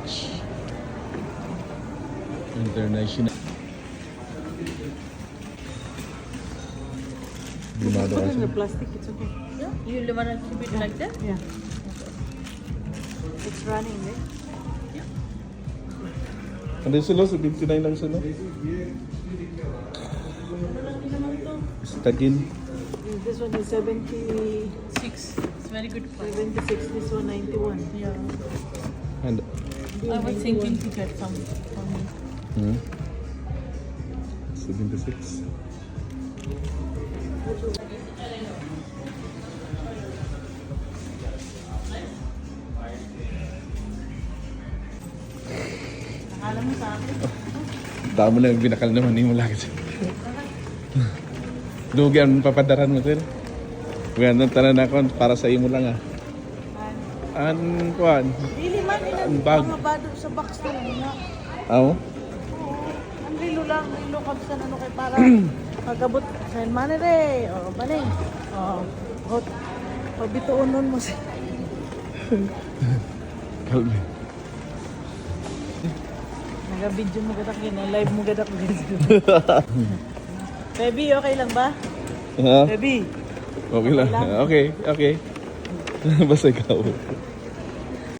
Beach International. Put it in the plastic, it's okay. Yeah, you want to keep it like that? Yeah. It's running, eh? Ano sila? 79 lang sila. Stagin. This one is 76. 6. It's very good price. This one 91. Yeah. And, I was thinking to get some for me. 76. Alam mo sa akin? Damo na yung binakal naman ni mo lagi siya. Dugi ang papadaran mo sir. Ganun tanan ako para sa imo lang ah. An kuan. Dili man ilang Bag. mga bado sa box na lang nga. Aw. Oo. Ang rilo lang, rilo kab sa ano kay para pagabot sa manere. O, baning. O, hot. Pabituonon mo si. Kalbi. Naga-video mo gadak yun, live mo gadak guys. Baby, okay lang ba? Ha? Baby. Okay lang. Okay lang. Okay, okay. Basta ikaw.